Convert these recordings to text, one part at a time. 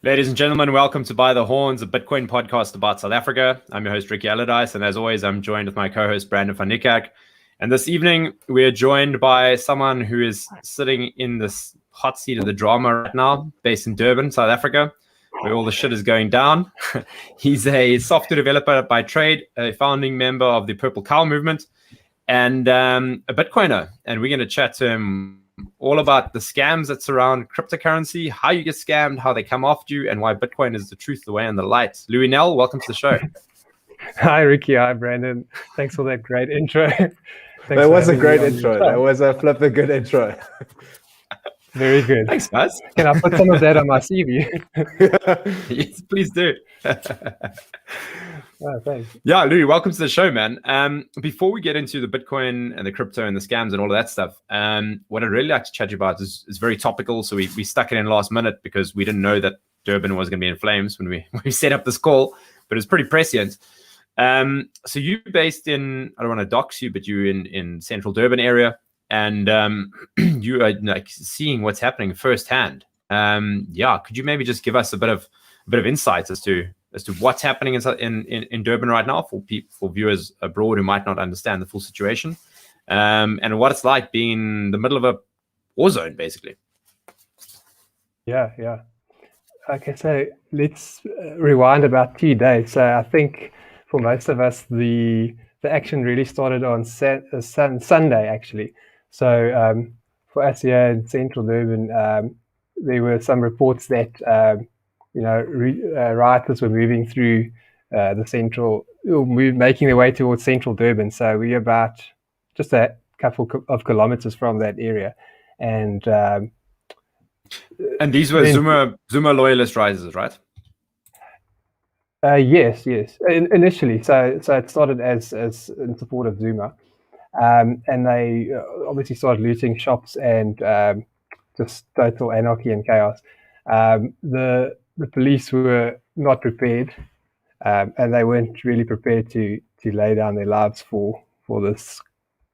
Ladies and gentlemen, welcome to By the Horns, a Bitcoin podcast about South Africa. I'm your host, Ricky Allardyce, and as always, I'm joined with my co-host, Brandon van Niekerk. And this evening, we are joined by someone who is sitting in this hot seat of the drama right now, based in Durban, South Africa, where all the shit is going down. He's a software developer by trade, a founding member of the Purple Cow movement, and a Bitcoiner. And we're going to chat to him all about the scams that surround cryptocurrency, how you get scammed, how they come after you, and why Bitcoin is the truth, the way, and the light. Louis Nel, welcome to the show. Hi, Ricky. Hi, Brandon. Thanks for that great intro. That was a great intro. That was a flipping good intro. Very good. Thanks, guys. Can I put some of that on my CV? Yes, please do. Oh, thanks. Yeah, Louis, welcome to the show, man. Before we get into the Bitcoin and the crypto and the scams and all of that stuff, what I'd really like to chat to you about is very topical. So we stuck it in last minute because we didn't know that Durban was going to be in flames when we set up this call, but it's pretty prescient. So you're based in, I don't want to dox you, but you're in central Durban area, and you are like seeing what's happening firsthand. Could you maybe just give us a bit of insights as to what's happening in Durban right now for viewers abroad who might not understand the full situation, and what it's like being in the middle of a war zone, basically. Yeah. Okay, so let's rewind about 2 days. So I think for most of us, the action really started on Sunday, actually. So for us here in central Durban, there were some reports that rioters were moving through the central, making their way towards central Durban. So we're about just a couple of kilometers from that area, and these were Zuma loyalist rises, right? Yes. Initially, so it started as in support of Zuma, and they obviously started looting shops and just total anarchy and chaos. The police were not prepared, and they weren't really prepared to lay down their lives for this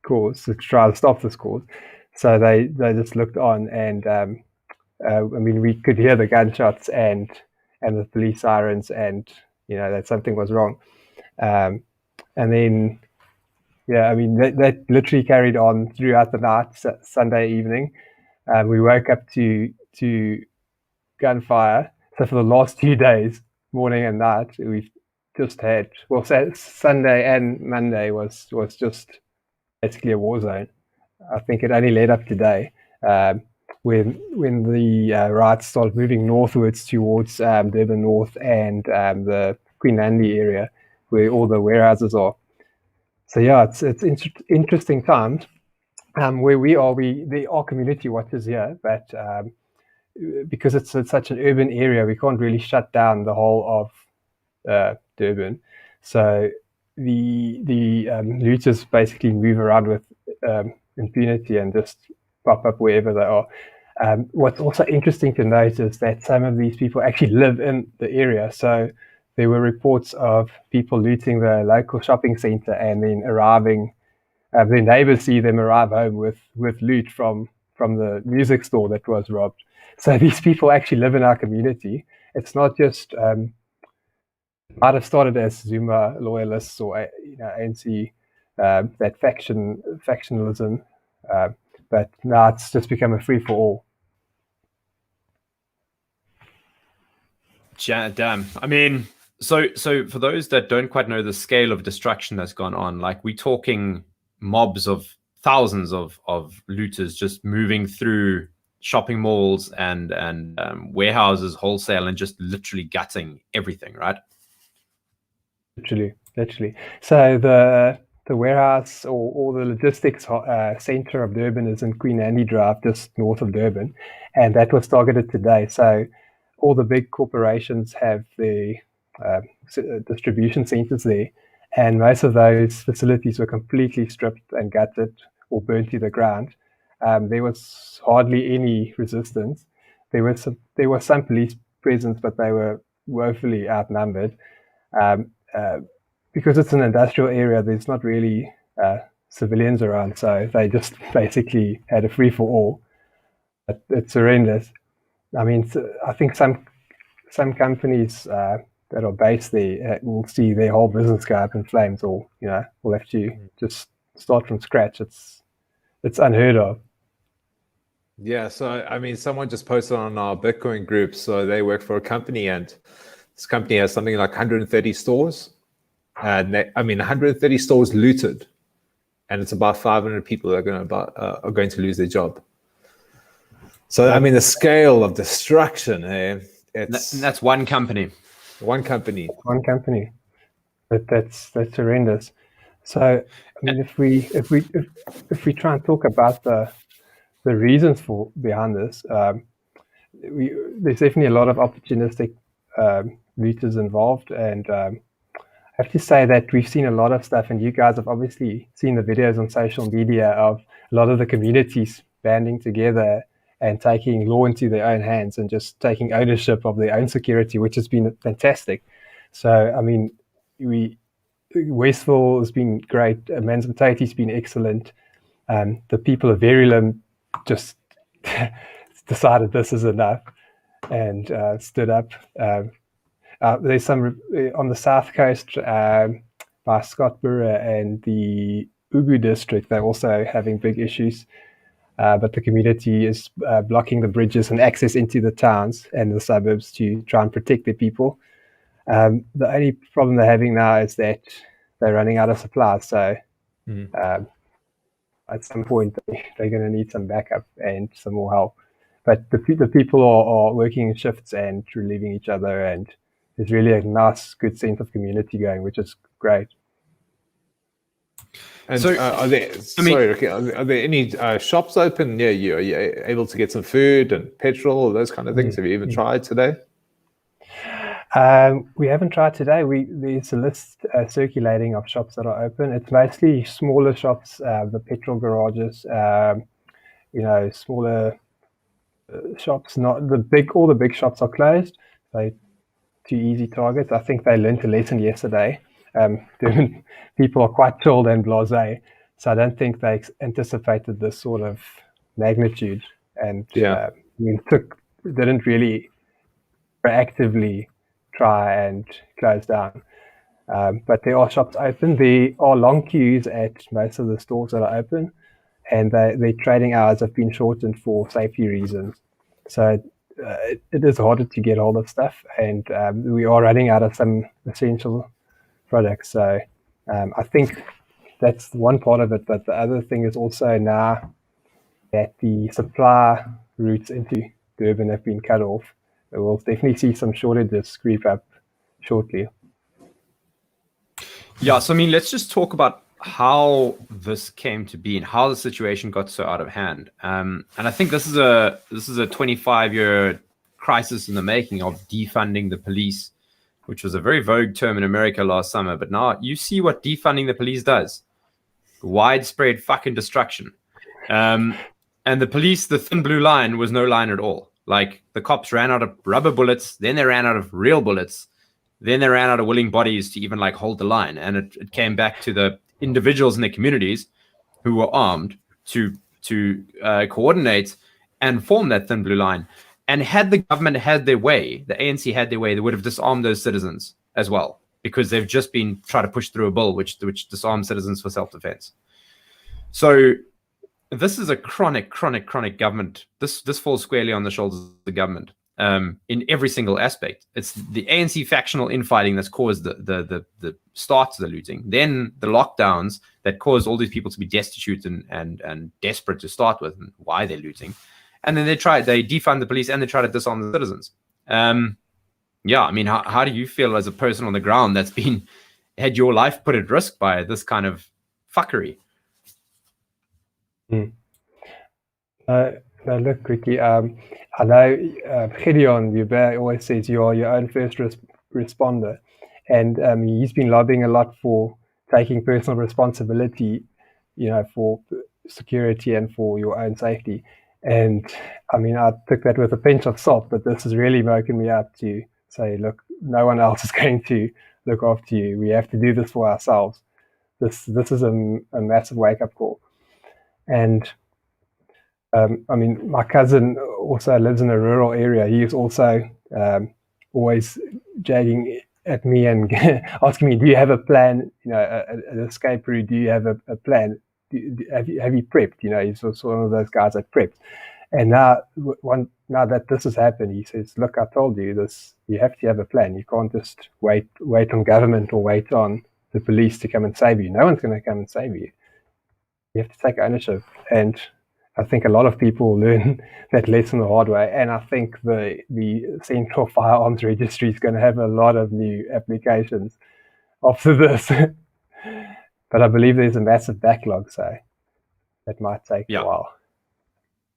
cause, to try to stop this cause. So they just looked on, and we could hear the gunshots and the police sirens, and that something was wrong. And then, that literally carried on throughout the night, Sunday evening. We woke up to gunfire. So for the last 2 days, morning and night, we've just had, Sunday and Monday was just basically a war zone. I think it only led up today, when the riots started moving northwards towards Durban North and the Queenandy area, where all the warehouses are. So yeah, it's interesting times. Where we are, there are community watchers here, but because it's such an urban area, we can't really shut down the whole of Durban. So the looters basically move around with impunity and just pop up wherever they are. What's also interesting to note is that some of these people actually live in the area. So there were reports of people looting the local shopping center and then arriving. Their neighbors see them arrive home with loot from the music store that was robbed. So these people actually live in our community. It's not just might have started as Zuma loyalists or ANC, that factionalism, but now it's just become a free for all. Damn. I mean, so for those that don't quite know the scale of destruction that's gone on, like we're talking mobs of thousands of looters just moving through shopping malls and warehouses wholesale and just literally gutting everything, right? Literally. So the warehouse or the logistics center of Durban is in Queenandy Drive, just north of Durban, and that was targeted today. So all the big corporations have the distribution centers there, and most of those facilities were completely stripped and gutted or burnt to the ground. There was hardly any resistance. There was some police presence, but they were woefully outnumbered. Because it's an industrial area, there's not really civilians around, so they just basically had a free for all. It's horrendous. I mean, I think some some companies that are based there will see their whole business go up in flames, or will have to just start from scratch. It's unheard of. Yeah, so I mean, someone just posted on our Bitcoin group. So they work for a company, and this company has something like 130 stores, and 130 stores looted, and it's about 500 people that are going to lose their job. So I mean, the scale of destruction. That's one company. One company. One company. But that's horrendous. So I mean, if we try and talk about the reasons behind this, there's definitely a lot of opportunistic looters involved, and I have to say that we've seen a lot of stuff, and you guys have obviously seen the videos on social media of a lot of the communities banding together and taking law into their own hands and just taking ownership of their own security, which has been fantastic. So I mean, Westville has been great. Manzimtate's been excellent. The people of Verulam just decided this is enough and stood up. There's some on the south coast by Scottsboro and the Ugu district. They're also having big issues, but the community is blocking the bridges and access into the towns and the suburbs to try and protect their people. The only problem they're having now is that they're running out of supplies. So at some point, they're going to need some backup and some more help. But the people are working in shifts and relieving each other, and there's really a nice, good sense of community going, which is great. And so, are there any shops open near you? Are you able to get some food and petrol, those kind of things? Have you even tried today? We haven't tried today. There's a list circulating of shops that are open. It's mostly smaller shops, the petrol garages, smaller shops. Not the big. All the big shops are closed. They're too easy targets. I think they learned a lesson yesterday. People are quite chilled and blasé, so I don't think they anticipated this sort of magnitude, and didn't really proactively try and close down. But there are shops open. There are long queues at most of the stores that are open, and their trading hours have been shortened for safety reasons. So it is harder to get hold of stuff, and we are running out of some essential products. So I think that's one part of it. But the other thing is also now that the supply routes into Durban have been cut off, we'll definitely see some shortages creep up shortly. Yeah, so I mean, let's just talk about how this came to be and how the situation got so out of hand. And I think this is a 25-year crisis in the making of defunding the police, which was a very vogue term in America last summer. But now you see what defunding the police does: widespread fucking destruction. And the police, the thin blue line was no line at all. Like, the cops ran out of rubber bullets, then they ran out of real bullets, then they ran out of willing bodies to even like hold the line. And it came back to the individuals in the communities who were armed to coordinate and form that thin blue line. And had the government had their way, the ANC had their way, they would have disarmed those citizens as well, because they've just been trying to push through a bill which disarms citizens for self-defense. So this is a chronic government. This falls squarely on the shoulders of the government in every single aspect. It's the ANC factional infighting that's caused the start to the looting, then the lockdowns that caused all these people to be destitute and desperate to start with, and why they're looting. And then they defund the police and they try to disarm the citizens. Yeah, I mean, how do you feel as a person on the ground that's had your life put at risk by this kind of fuckery? No, look, Ricky, I know Gideon Hubert always says you are your own first responder. And he's been lobbying a lot for taking personal responsibility, for security and for your own safety. And I mean, I took that with a pinch of salt, but this has really woken me up to say, look, no one else is going to look after you. We have to do this for ourselves. This is a massive wake-up call. And I mean, my cousin also lives in a rural area. He's also always jagging at me and asking me, "Do you have a plan? An escape route? Do you have a plan? Have you prepped?" He's also one of those guys that prepped. And now that this has happened, he says, "Look, I told you this. You have to have a plan. You can't just wait on government or wait on the police to come and save you. No one's going to come and save you. You have to take ownership." And I think a lot of people learn that lesson the hard way. And I think the Central Firearms Registry is going to have a lot of new applications after this. But I believe there's a massive backlog, so that might take a while.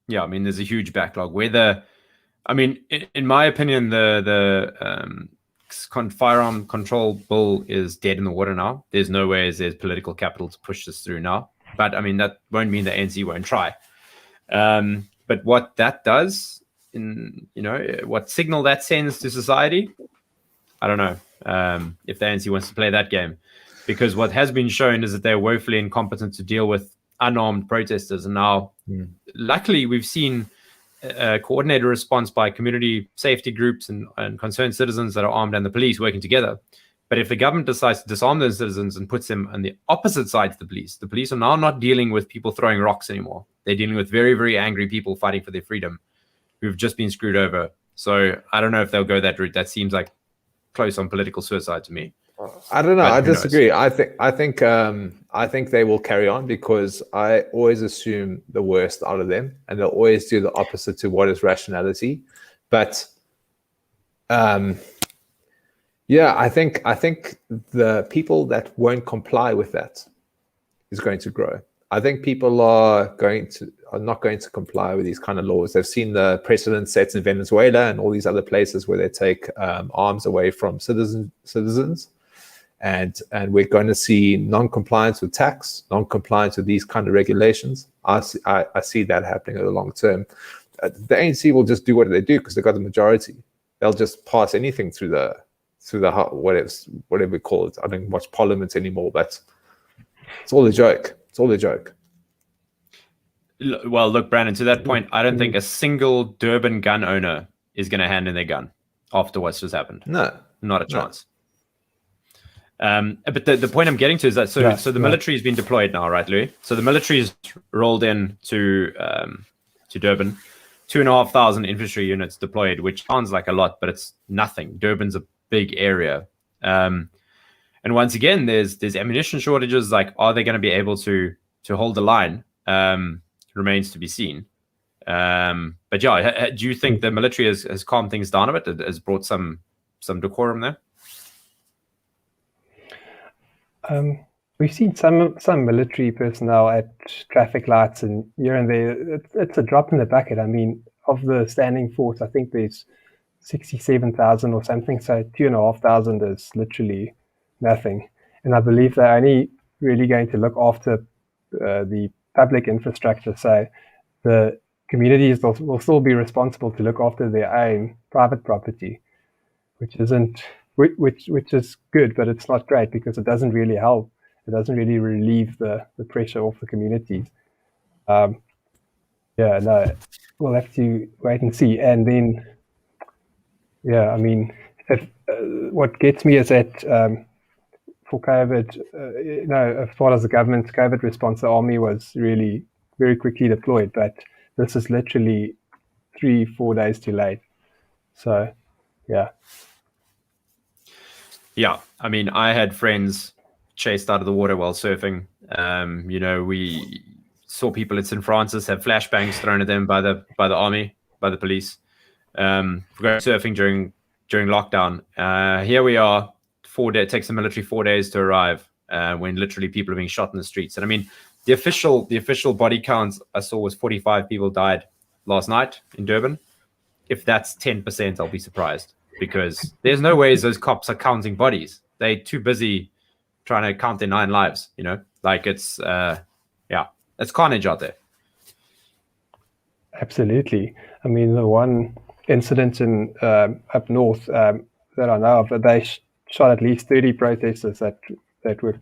Yeah, I mean, there's a huge backlog. In my opinion, the firearm control bill is dead in the water now. There's no way there's political capital to push this through now. But I mean, that won't mean the ANC won't try. But what that does, what signal that sends to society, I don't know if the ANC wants to play that game. Because what has been shown is that they're woefully incompetent to deal with unarmed protesters. And now, luckily, we've seen a coordinated response by community safety groups and concerned citizens that are armed and the police working together. But if the government decides to disarm those citizens and puts them on the opposite side to the police are now not dealing with people throwing rocks anymore. They're dealing with very, very angry people fighting for their freedom who've just been screwed over. So I don't know if they'll go that route. That seems like close on political suicide to me. I don't know. I disagree. I think they will carry on because I always assume the worst out of them, and they'll always do the opposite to what is rationality. But I think the people that won't comply with that is going to grow. I think people are not going to comply with these kind of laws. They've seen the precedent sets in Venezuela and all these other places where they take arms away from citizens. And we're going to see non-compliance with tax, non-compliance with these kind of regulations. I see that happening in the long term. The ANC will just do what they do because they've got the majority. They'll just pass anything through the whatever we call it. I don't watch Parliament anymore, but it's all a joke. It's all a joke. Well, look, Brandon, to that point, I don't think a single Durban gun owner is going to hand in their gun after what's just happened. No, not a chance. But the point I'm getting to is that so the military has been deployed now, right, Louis? So the military is rolled in to Durban, 2,500 infantry units deployed, which sounds like a lot, but it's nothing. Durban's a big area, and once again, there's ammunition shortages. Like, are they going to be able to hold the line? Remains to be seen. But yeah, do you think the military has calmed things down a bit? It has brought some decorum there? We've seen some military personnel at traffic lights and here and there. It's a drop in the bucket. I mean, of the standing force, I think there's 67,000 or something. So 2,500 is literally nothing. And I believe they're only really going to look after the public infrastructure. So the communities will still be responsible to look after their own private property, which is good, but it's not great because it doesn't really help. It doesn't really relieve the pressure off the communities. We'll have to wait and see. And then, I mean, what gets me is that for COVID, as far as the government's COVID response, the army was really very quickly deployed, but this is literally 3-4 days too late. So, yeah. Yeah, I mean, I had friends chased out of the water while surfing. We saw people at St. Francis have flashbangs thrown at them by the army, by the police. Going surfing during lockdown. Here we are. 4 days. It takes the military 4 days to arrive. When literally people are being shot in the streets. And I mean, the official body count I saw was 45 people died last night in Durban. If that's 10%, I'll be surprised. Because there's no ways those cops are counting bodies. They're too busy trying to count their 9 lives, Like it's carnage out there. Absolutely. I mean, the one incident in up north that I know of, they shot at least 30 protesters that were,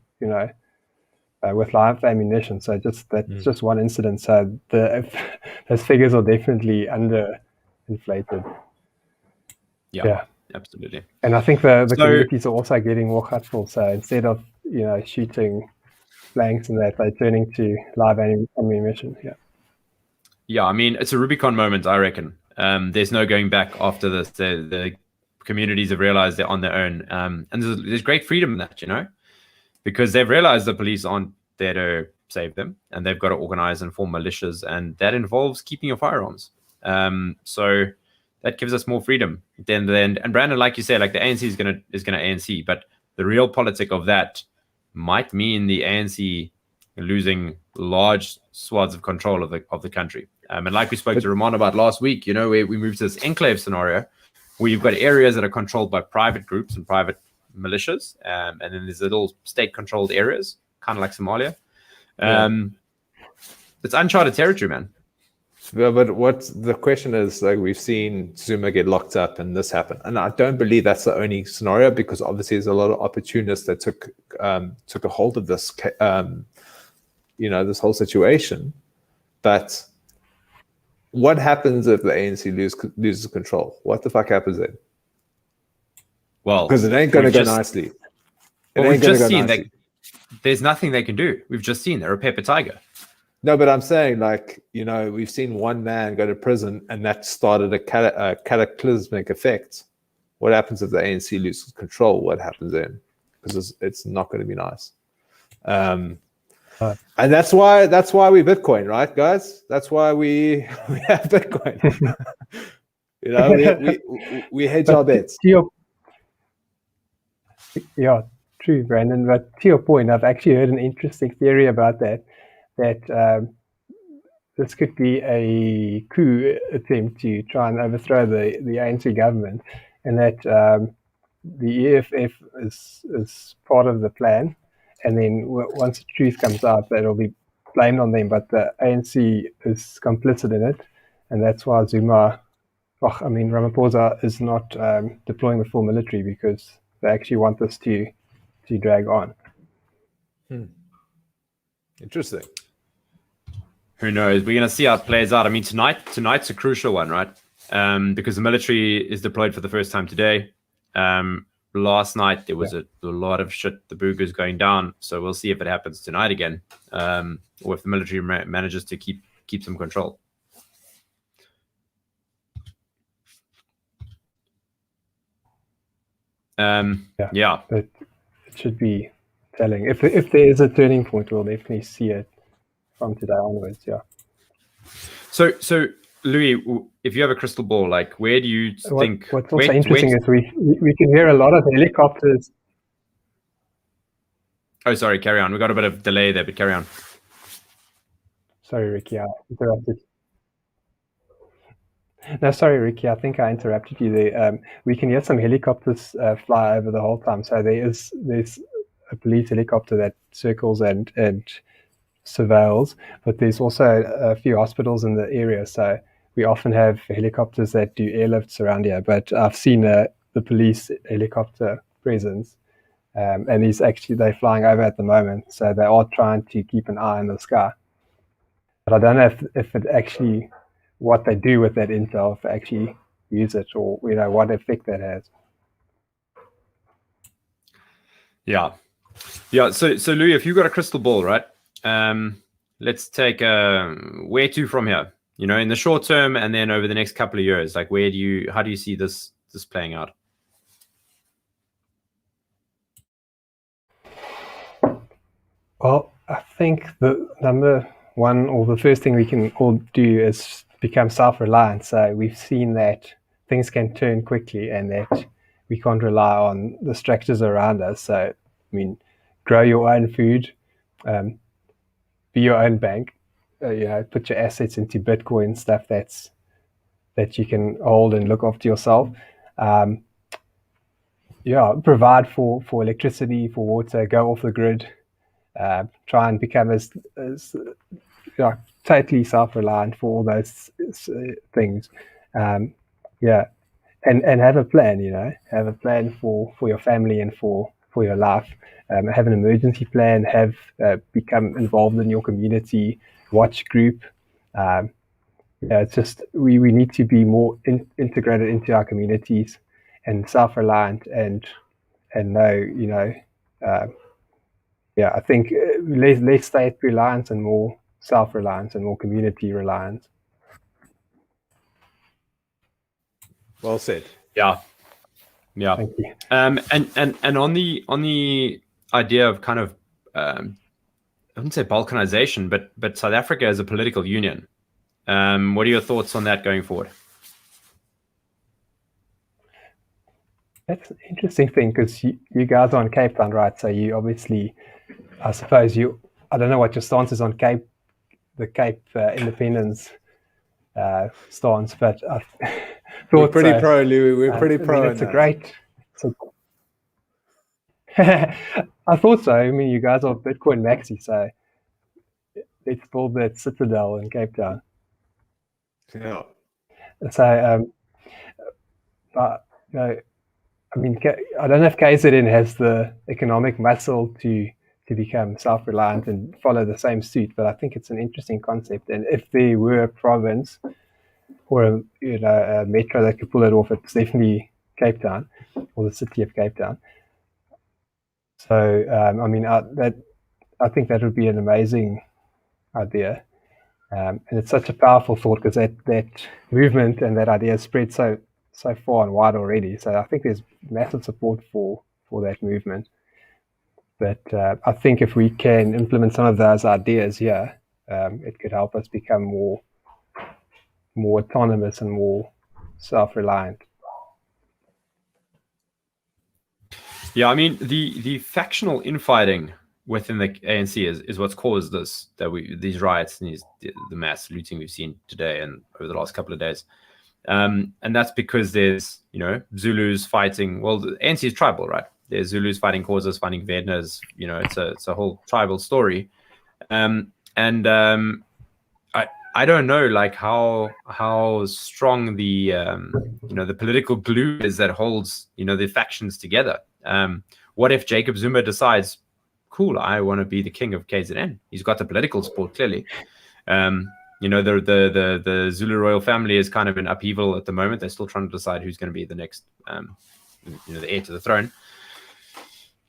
with live ammunition. So that's just one incident. So those figures are definitely underinflated. Yeah. Absolutely. And I think the So- communities are also getting more hurtful. So instead of shooting blanks and that, they're turning to live ammunition. Yeah. Yeah, I mean, it's a Rubicon moment, I reckon. There's no going back after this. The communities have realized they're on their own. And there's great freedom in that, because they've realized the police aren't there to save them, and they've got to organize and form militias, and that involves keeping your firearms. So that gives us more freedom. And Brandon, like you said, like the ANC is gonna ANC, but the real politic of that might mean the ANC losing large swaths of control of the country. And like we spoke to Ramon about last week, we moved to this enclave scenario where you've got areas that are controlled by private groups and private militias, and then there's little state-controlled areas, kind of like Somalia. It's uncharted territory, man. Yeah, but what the question is, like, we've seen Zuma get locked up and this happen, and I don't believe that's the only scenario, because obviously there's a lot of opportunists that took a hold of this, this whole situation. But what happens if the ANC loses control? What the fuck happens then? Well, because it ain't going to go nicely. We've just seen that there's nothing they can do. We've just seen they're a paper tiger. No, but I'm saying, like, we've seen one man go to prison, and that started a cataclysmic effect. What happens if the ANC loses control? What happens then? Because it's not going to be nice. And that's why we Bitcoin, right, guys? That's why we have Bitcoin. we hedge our bets. Yeah, true, Brandon. But to your point, I've actually heard an interesting theory about that this could be a coup attempt to try and overthrow the ANC government, and that the EFF is part of the plan, and then once the truth comes out, that'll be blamed on them, but the ANC is complicit in it, and that's why Ramaphosa is not deploying the full military, because they actually want this to drag on. Interesting. Who knows? We're going to see how it plays out. I mean, tonight's a crucial one, right? Because the military is deployed for the first time today. Last night, there was a lot of shit, the boogers going down. So we'll see if it happens tonight again, or if the military manages to keep some control. Yeah. But it should be telling. If there is a turning point, we'll definitely see it from today onwards. Yeah. So Louis, if you have a crystal ball, like, where do you think? What's also interesting is we can hear a lot of helicopters. Oh, sorry. Carry on. We got a bit of delay there, but carry on. Sorry, Ricky, I interrupted. No, sorry, Ricky, I think I interrupted you there. We can hear some helicopters fly over the whole time. So there's a police helicopter that circles and surveils, but there's also a few hospitals in the area. So we often have helicopters that do airlifts around here. But I've seen the police helicopter presence, and they're flying over at the moment. So they are trying to keep an eye on the sky. But I don't know if it actually, what they do with that intel, if they actually use it, or what effect that has. Yeah. So Louis, if you've got a crystal ball, right? Let's take where to from here? In the short term, and then over the next couple of years, like, how do you see this playing out? Well, I think the number one, or the first thing we can all do, is become self-reliant. So we've seen that things can turn quickly, and that we can't rely on the structures around us. So, grow your own food, be your own bank, put your assets into Bitcoin, stuff that you can hold and look after yourself. Provide for electricity, for water, go off the grid, try and become as totally self-reliant for all those things. And have a plan, have a plan for your family and for your life. Have an emergency plan, become involved in your community watch group. It's just we need to be more integrated into our communities, and self-reliant and know, I think less state reliance and more self-reliance and more community reliance. Well said. Yeah. Thank you. And on the idea of kind of I wouldn't say balkanization, but South Africa as a political union. What are your thoughts on that going forward? That's an interesting thing because you guys are on Cape Town, right? So you obviously, I suppose I don't know what your stance is on the Cape independence stance, but I we're pretty pro, Louis. We're pretty pro. It's a great. I thought so. I mean, you guys are Bitcoin maxi, so let's build that citadel in Cape Town. Yeah. So, I mean, I don't know if KZN has the economic muscle to become self-reliant and follow the same suit, but I think it's an interesting concept. And if there were a province or a metro that could pull it off, it's definitely Cape Town or the city of Cape Town. So, I mean, I think that would be an amazing idea. And it's such a powerful thought because that movement and that idea spread so far and wide already. So I think there's massive support for that movement. But I think if we can implement some of those ideas here, it could help us become more autonomous and more self-reliant. Yeah, I mean the factional infighting within the ANC is what's caused these riots and the mass looting we've seen today and over the last couple of days. And that's because there's Zulus fighting. Well, the ANC is tribal, right? There's Zulus fighting Xhosas, fighting Vednas. It's a whole tribal story. I don't know like how strong the the political glue is that holds the factions together. What if Jacob Zuma decides, cool, I want to be the king of KZN? He's got the political support clearly. The Zulu royal family is kind of in upheaval at the moment. They're still trying to decide who's going to be the next the heir to the throne.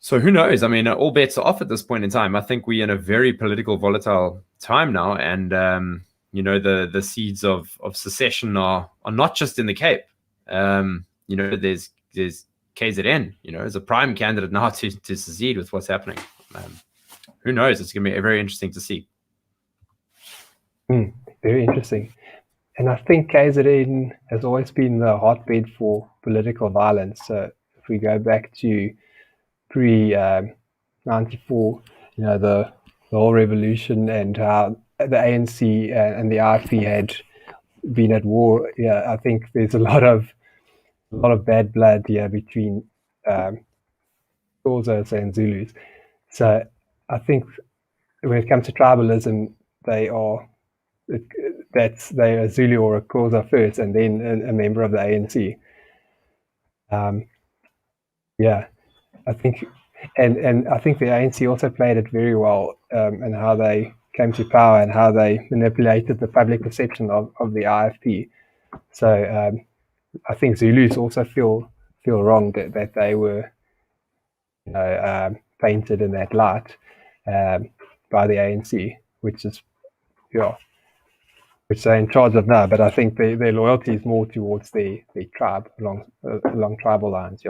So who knows? I mean, all bets are off at this point in time. I think we're in a very political volatile time now, and the seeds of secession are not just in the Cape. There's KZN, as a prime candidate now to secede with what's happening. Who knows? It's going to be very interesting to see. Very interesting. And I think KZN has always been the hotbed for political violence. So if we go back to pre-94, the whole revolution and how the ANC and the IFP had been at war. Yeah, I think there's a lot of bad blood here between Xhosas and Zulus. So I think when it comes to tribalism, they are Zulu or a Xhosa first, and then a member of the ANC. I think, and I think the ANC also played it very well, and how they came to power and how they manipulated the public perception of the IFP. So I think Zulus also feel wrong that they were painted in that light by the ANC, which they're in charge of now. But I think their loyalty is more towards the tribe along tribal lines.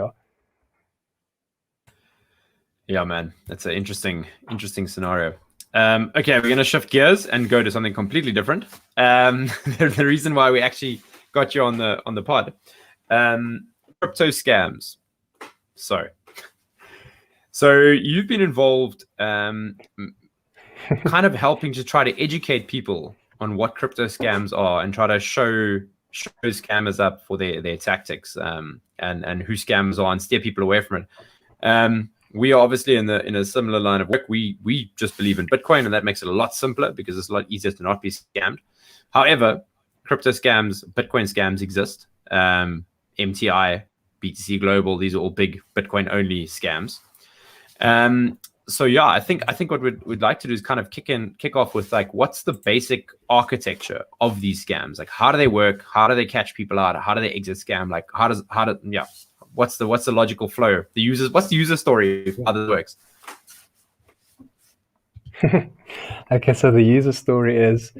Yeah, man, that's an interesting scenario. Okay, we're going to shift gears and go to something completely different. The reason why we actually got you on the pod, crypto scams. So you've been involved, kind of helping to try to educate people on what crypto scams are and try to show scammers up for their tactics, and who scammers are and steer people away from it. We are obviously in a similar line of work. We just believe in Bitcoin, and that makes it a lot simpler because it's a lot easier to not be scammed. However, crypto scams, Bitcoin scams exist. MTI, BTC Global, these are all big Bitcoin only scams. So yeah, I think what we'd like to do is kind of kick off with like, what's the basic architecture of these scams? Like, how do they work? How do they catch people out? How do they exit scam? Like, what's the logical flow? What's the user story? How this works? Okay, so the user story is,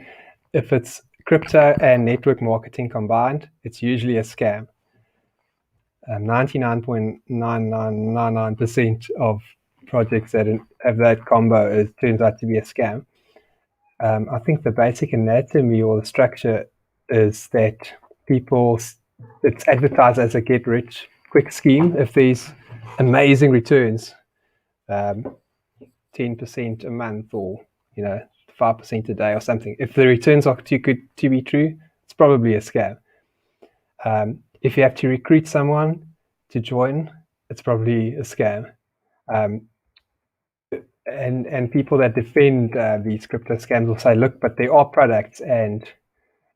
if it's crypto and network marketing combined, it's usually a scam. 99.9999% of projects that have that combo turns out to be a scam. I think the basic anatomy or the structure is that it's advertised as a get rich quick scheme. If there's amazing returns, 10% a month, or 5% a day or something. If the returns are too good to be true, it's probably a scam. If you have to recruit someone to join, it's probably a scam. And people that defend these crypto scams will say, look, but there are products, and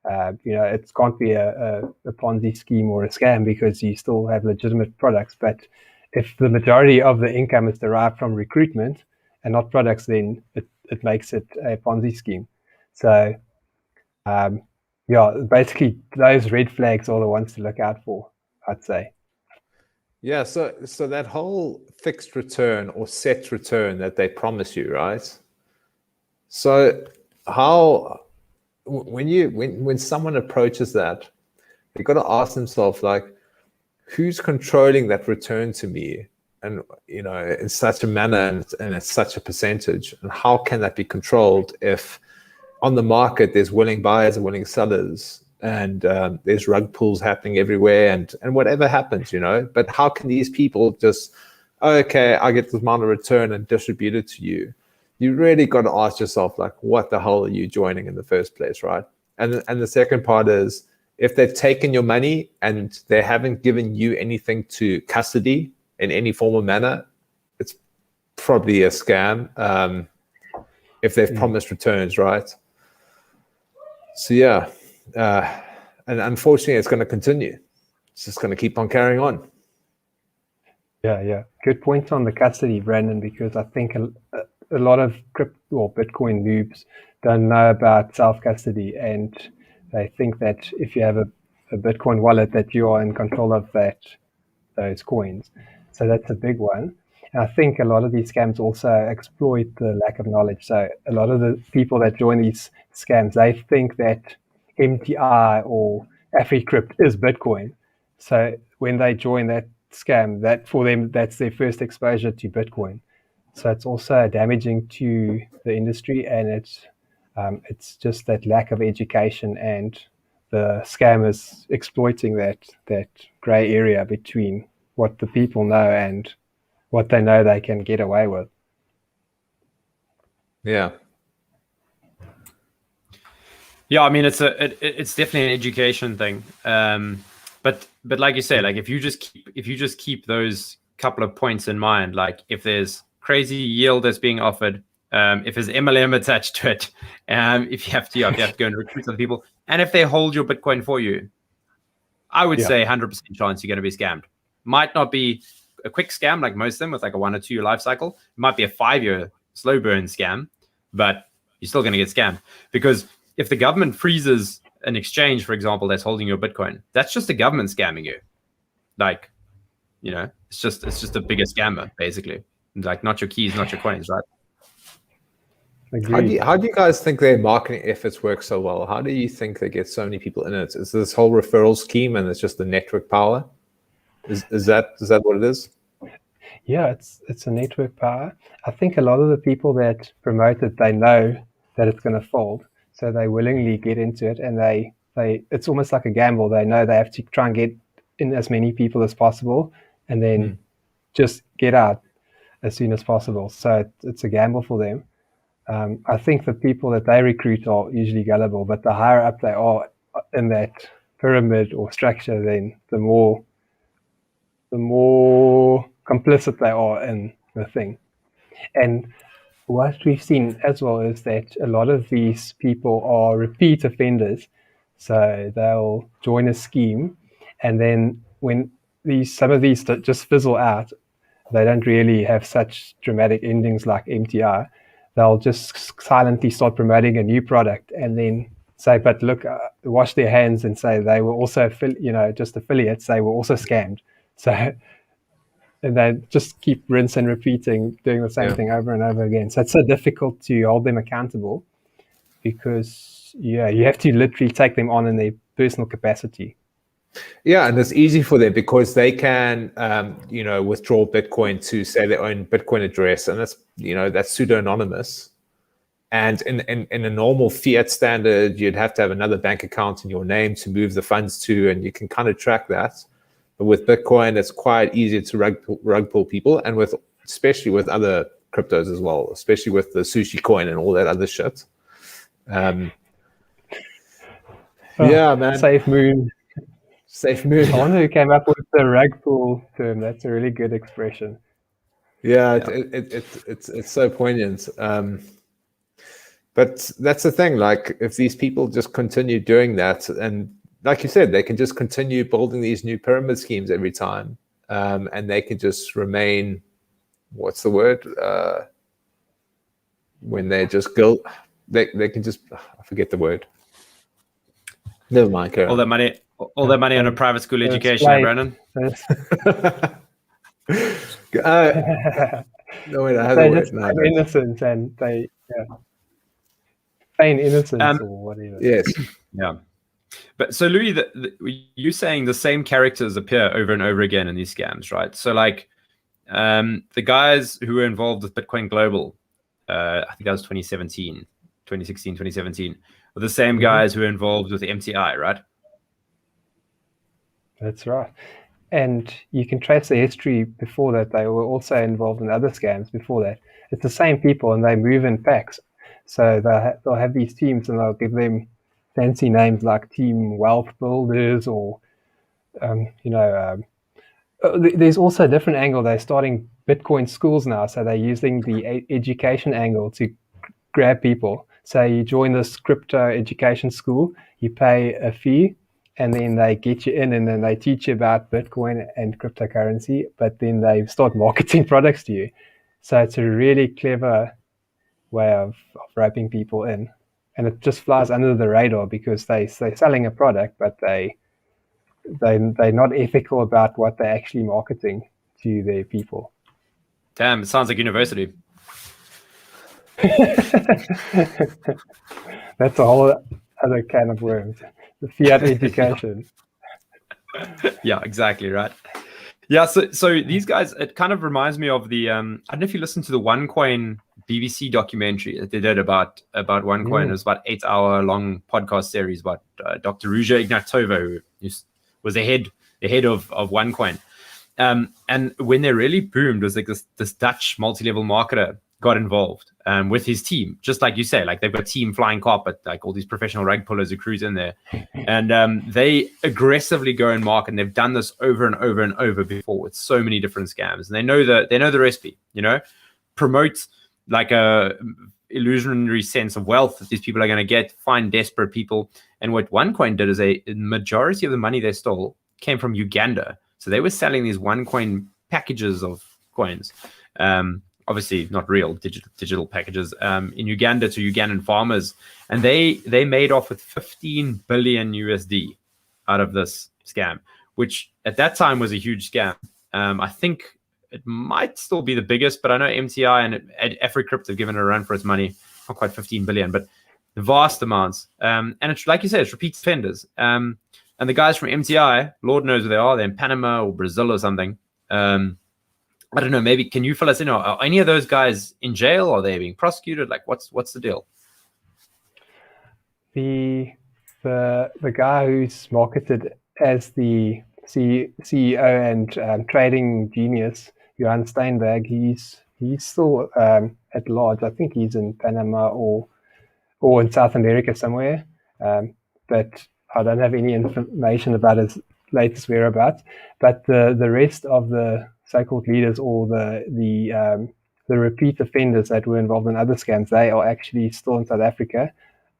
it can't be a Ponzi scheme or a scam because you still have legitimate products. But if the majority of the income is derived from recruitment and not products, then it makes it a Ponzi scheme. So basically those red flags are the ones to look out for, I'd say. Yeah, so that whole fixed return or set return that they promise you, right? So how, when someone approaches that, they've got to ask themselves, like, who's controlling that return to me, and in such a manner and at such a percentage, and how can that be controlled if on the market there's willing buyers and willing sellers, and there's rug pulls happening everywhere, and whatever happens, but how can these people just, okay, I get this amount of return and distribute it to you? You really got to ask yourself, like, what the hell are you joining in the first place, right? And the second part is, if they've taken your money and they haven't given you anything to custody in any form or manner, it's probably a scam. If they've promised returns, right? So yeah, and unfortunately, it's going to continue. It's just going to keep on carrying on. Yeah. Good point on the custody, Brandon, because I think a lot of crypto or Bitcoin noobs don't know about self-custody, and they think that if you have a Bitcoin wallet, that you are in control of those coins. So that's a big one. And I think a lot of these scams also exploit the lack of knowledge. So a lot of the people that join these scams, they think that MTI or AfriCrypt is Bitcoin. So when they join that scam, that for them, that's their first exposure to Bitcoin. So it's also damaging to the industry, and it's just that lack of education, and the scammers exploiting that gray area between what the people know and what they know they can get away with. Yeah. Yeah, I mean, it's definitely an education thing. But like you say, like if you just keep those couple of points in mind, like if there's crazy yield that's being offered, if there's MLM attached to it, if you have to go and recruit other people, and if they hold your Bitcoin for you, I would say 100% chance you're going to be scammed. Might not be a quick scam like most of them with like a 1 or 2 year life cycle. It might be a 5-year slow burn scam, but you're still going to get scammed. Because if the government freezes an exchange, for example, that's holding your Bitcoin, that's just the government scamming you. Like, it's just a bigger scammer, basically. Like, not your keys, not your coins, right? How do you guys think their marketing efforts work so well? How do you think they get so many people in it? Is this whole referral scheme, and it's just the network power? Is that what it is? Yeah, it's a network power. I think a lot of the people that promote it, they know that it's going to fold, so they willingly get into it, and they it's almost like a gamble. They know they have to try and get in as many people as possible, and then just get out as soon as possible. So it's a gamble for them. I think the people that they recruit are usually gullible, but the higher up they are in that pyramid or structure, then the more complicit they are in the thing. And what we've seen as well is that a lot of these people are repeat offenders. So they'll join a scheme, and then when some of these just fizzle out, they don't really have such dramatic endings like MTI. They'll just silently start promoting a new product, and then say, but look, wash their hands and say they were also, just affiliates. They were also scammed. So, and they just keep rinse and repeating, doing the same Yeah. thing over and over again. So it's so difficult to hold them accountable because, yeah, you have to literally take them on in their personal capacity. Yeah, and it's easy for them because they can, withdraw Bitcoin to say their own Bitcoin address, and that's pseudo-anonymous. And in a normal fiat standard, you'd have to have another bank account in your name to move the funds to, and you can kind of track that. But with Bitcoin, it's quite easy to rug pull people, and especially with other cryptos as well, especially with the sushi coin and all that other shit. Yeah, man. Safe Moon. Safe Moon. I wonder who came up with the rug pull term. That's a really good expression. Yeah, it's so poignant. But that's the thing. Like, if these people just continue doing that, and like you said, they can just continue building these new pyramid schemes every time, and they can just remain. What's the word? When they just go, they can just. I forget the word. Never mind. Karen. All that money on a private school education, Brandon. No, wait, I have the word. No, innocence, and they feign innocence or whatever. Yes. Yeah. But so Louis, you're saying the same characters appear over and over again in these scams, right? So like the guys who were involved with Bitcoin Global, I think that was 2016, 2017, were the same guys who were involved with MTI, right? That's right. And you can trace the history before that. They were also involved in other scams before that. It's the same people, and they move in packs. So they'll have these teams, and they'll give them fancy names like Team Wealth Builders, or there's also a different angle. They're starting Bitcoin schools now, so they're using the education angle to grab people. So you join this crypto education school, you pay a fee, and then they get you in, and then they teach you about Bitcoin and cryptocurrency, but then they start marketing products to you. So it's a really clever way of roping people in. And it just flies under the radar because they're selling a product, but they're not ethical about what they're actually marketing to their people. Damn, it sounds like university. That's a whole other can of worms. The fiat education. Yeah, exactly right. Yeah, so these guys, it kind of reminds me of the I don't know if you listened to the OneCoin BBC documentary that they did about OneCoin. It was about 8-hour long podcast series about Dr. Ruja Ignatova, who was the head of OneCoin. And when they really boomed was like this Dutch multi-level marketer got involved with his team, just like you say, like they've got team flying carpet, like all these professional rug pullers who cruise in there, and they aggressively go and market, and they've done this over and over and over before with so many different scams, and they know the recipe, promote like a illusionary sense of wealth that these people are going to get, find desperate people. And what OneCoin did is a majority of the money they stole came from Uganda, so they were selling these OneCoin packages of coins, obviously not real digital packages, in Uganda to Ugandan farmers, and they made off with 15 billion USD out of this scam, which at that time was a huge scam. I think it might still be the biggest, but I know MTI and AfriCrypt have given it a run for its money, not quite 15 billion, but vast amounts. And it's like you said, it's repeat offenders. And the guys from MTI, Lord knows where they are. They're in Panama or Brazil or something. I don't know, maybe can you fill us in? Are any of those guys in jail? Are they being prosecuted? Like, what's the deal? The guy who's marketed as the CEO and trading genius, Johan Steinberg, he's still at large. I think he's in Panama or in South America somewhere, but I don't have any information about his latest whereabouts. But the rest of the so-called leaders, or the repeat offenders that were involved in other scams, they are actually still in South Africa.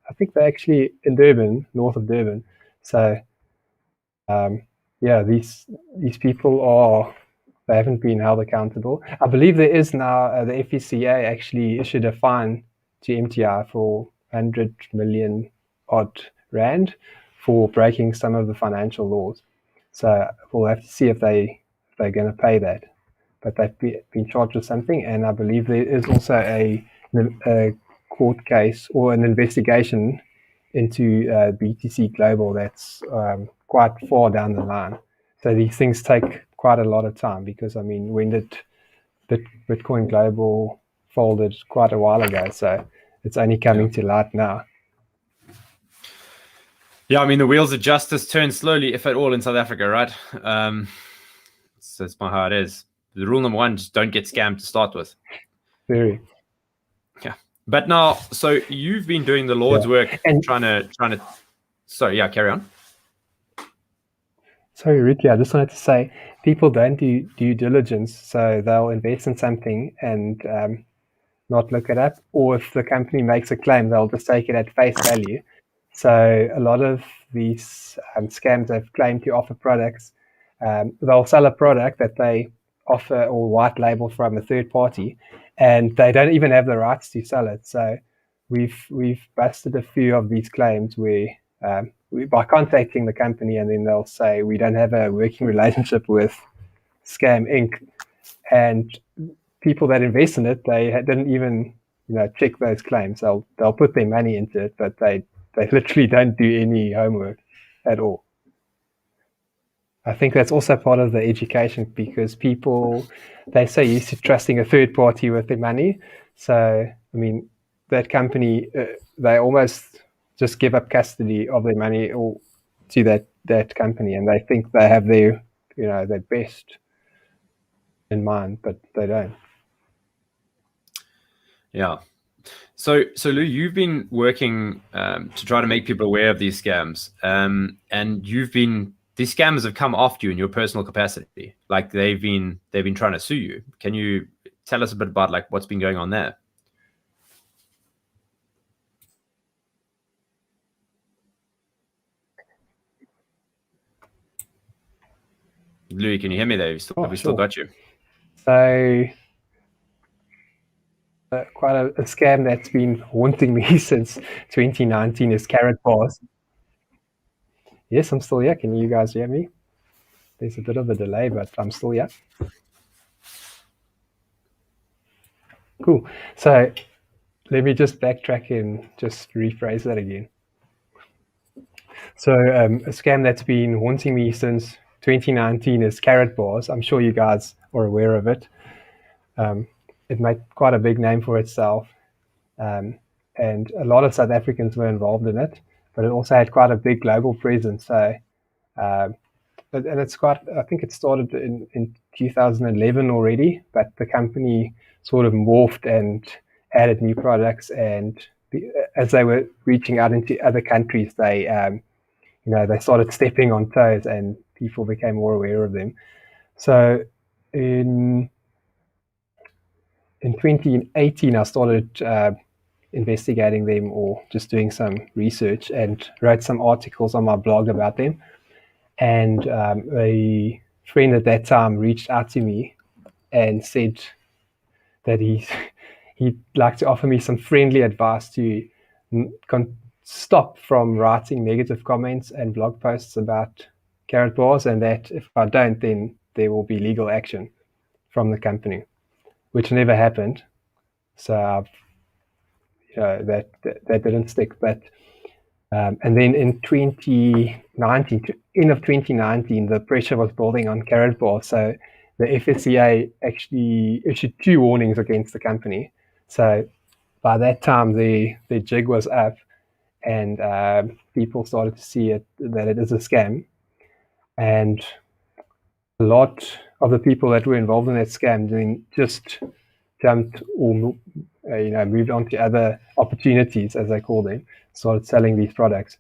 I think they're actually in Durban, north of Durban. So, these people they haven't been held accountable. I believe there is now the FSCA actually issued a fine to MTI for 100 million odd rand for breaking some of the financial laws. So we'll have to see if they they're going to pay that, but they've been charged with something. And I believe there is also a court case or an investigation into BTC Global that's quite far down the line. So these things take quite a lot of time, because I mean, when did Bitcoin Global folded quite a while ago, so it's only coming to light now. Yeah, I mean, the wheels of justice turn slowly, if at all, in South Africa, right? So that's how it is. The rule number one, just don't get scammed to start with. Very. Yeah. But now, so you've been doing the Lord's work and trying to. Sorry, yeah, carry on. Sorry, Ricky, I just wanted to say, people don't do due diligence, so they'll invest in something and not look it up, or if the company makes a claim, they'll just take it at face value. So a lot of these scams have claimed to offer products. They'll sell a product that they offer or white label from a third party, and they don't even have the rights to sell it. So we've busted a few of these claims where by contacting the company, and then they'll say we don't have a working relationship with Scam Inc. And people that invest in it, they didn't even check those claims. They'll put their money into it, but they literally don't do any homework at all. I think that's also part of the education, because people, they're so used to trusting a third party with their money. So, I mean, that company, they almost just give up custody of their money or to that company, and they think they have their best in mind, but they don't. Yeah. So Lou, you've been working to try to make people aware of these scams, and these scammers have come after you in your personal capacity. Like they've been trying to sue you. Can you tell us a bit about like what's been going on there? Louis, can you hear me there? Have we still got you? So quite a scam that's been haunting me since 2019 is carrot bars. Yes, I'm still here. Can you guys hear me? There's a bit of a delay, but I'm still here. Cool. So let me just backtrack and just rephrase that again. So a scam that's been haunting me since 2019 is carrot bars. I'm sure you guys are aware of it. It made quite a big name for itself. And a lot of South Africans were involved in it, but it also had quite a big global presence. So, and it's quite, I think it started in 2011 already, but the company sort of morphed and added new products. And as they were reaching out into other countries, they started stepping on toes, and people became more aware of them. So in 2018, I started investigating them, or just doing some research, and wrote some articles on my blog about them. And a friend at that time reached out to me and said that he'd like to offer me some friendly advice to stop from writing negative comments and blog posts about carrot bars, and that if I don't, then there will be legal action from the company, which never happened. So that didn't stick. But and then in 2019, end of 2019, the pressure was building on carrot bars. So the FSCA actually issued 2 warnings against the company. So by that time, the jig was up, and people started to see that it is a scam. And a lot of the people that were involved in that scam then just jumped or moved on to other opportunities, as they call them, started selling these products.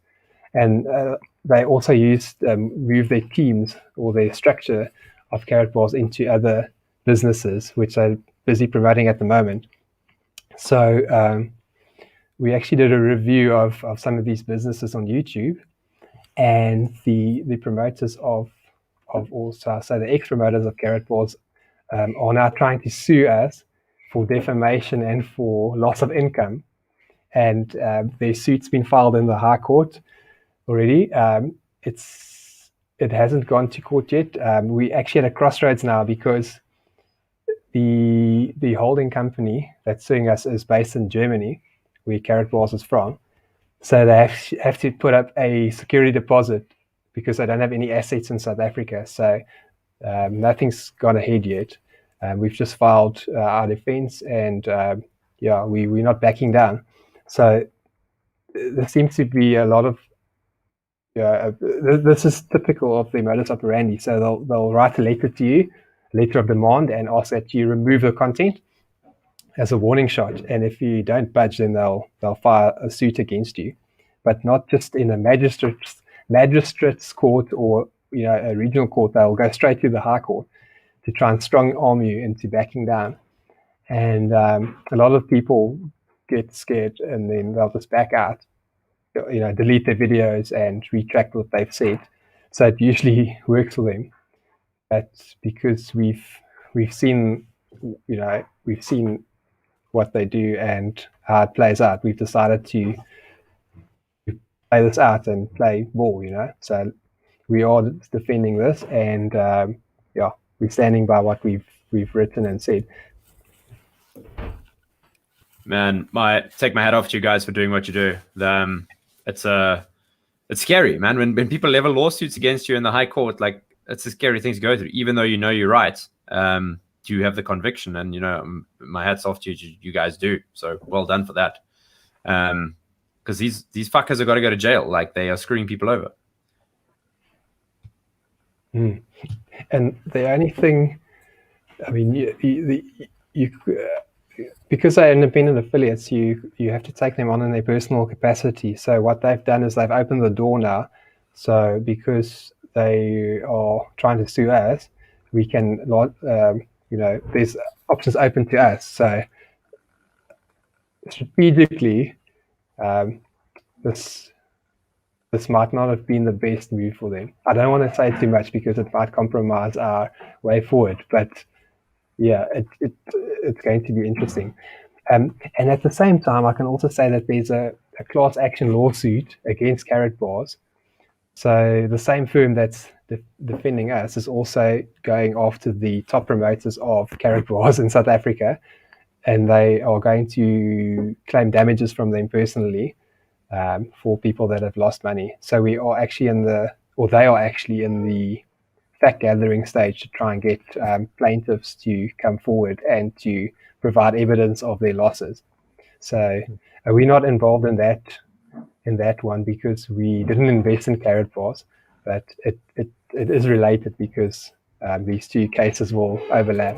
And they also moved their teams or their structure of carrot bars into other businesses, which they're busy promoting at the moment. So we actually did a review of some of these businesses on YouTube, and the promoters of also, so the ex-promoters of carrot bars are now trying to sue us for defamation and for loss of income. And their suit's been filed in the High Court already. It's it hasn't gone to court yet. We actually at a crossroads now because the holding company that's suing us is based in Germany, where Carrot Bars is from. So they have to put up a security deposit because they don't have any assets in South Africa. So nothing's gone ahead yet. We've just filed our defense, and we're not backing down. So there seems to be a lot of this is typical of the modus operandi. So they'll write a letter to you, letter of demand, and ask that you remove the content as a warning shot. And if you don't budge, then they'll file a suit against you, but not just in a magistrate's court or a regional court. They'll go straight to the High Court to try and strong arm you into backing down. And a lot of people get scared, and then they'll just back out, delete their videos and retract what they've said. So it usually works for them. But because we've seen what they do and how it plays out, we've decided to play this out and play ball. So we are defending this, and we're standing by what we've written and said. Man, take my hat off to you guys for doing what you do. It's scary, man. When people level lawsuits against you in the High Court, like, it's a scary thing to go through, even though you're right. You have the conviction, and my hat's off to you. You guys do, so well done for that. Because these fuckers have got to go to jail. Like, they are screwing people over. And the only thing, I mean, you because they're independent affiliates, you have to take them on in their personal capacity. So what they've done is they've opened the door now. So because they are trying to sue us, we can, there's options open to us. So strategically, this might not have been the best move for them. I don't want to say too much because it might compromise our way forward, but yeah, it's going to be interesting. And at the same time, I can also say that there's a class action lawsuit against Carrot Bars. So the same firm that's defending us is also going after the top promoters of Carrot Bars in South Africa, and they are going to claim damages from them personally for people that have lost money. So we are actually they are actually in the fact gathering stage to try and get plaintiffs to come forward and to provide evidence of their losses. So we're not involved in that one because we didn't invest in Carrot Bars, but it is related because these two cases will overlap.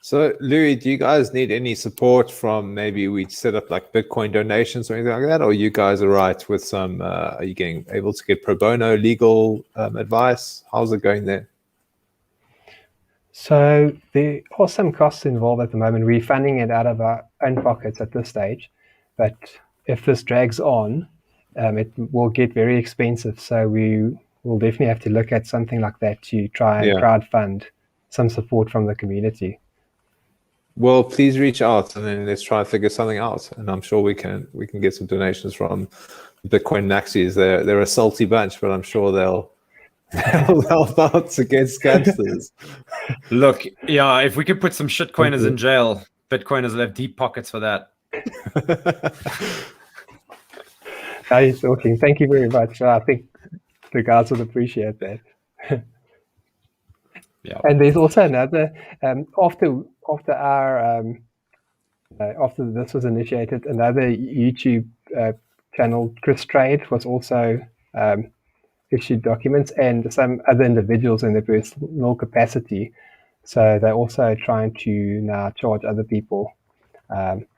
So, Louis, do you guys need any support from, maybe we set up like Bitcoin donations or anything like that? Or you guys are right with some, are you able to get pro bono legal advice? How's it going there? So there are some costs involved at the moment. We're funding it out of our own pockets at this stage. But if this drags on, it will get very expensive. So we will definitely have to look at something like that to try and crowdfund some support from the community. Well, please reach out and then let's try and figure something out. And I'm sure we can get some donations from Bitcoin Maxis. They're a salty bunch, but I'm sure they'll help out against gangsters. Look, yeah, if we could put some shitcoiners in jail, Bitcoiners will have deep pockets for that. Nice talking. Thank you very much. I think the guys would appreciate that. Yeah. And there's also another after this was initiated, another YouTube channel, Chris Trade, was also issued documents, and some other individuals in their personal capacity. So they're also trying to now charge other people.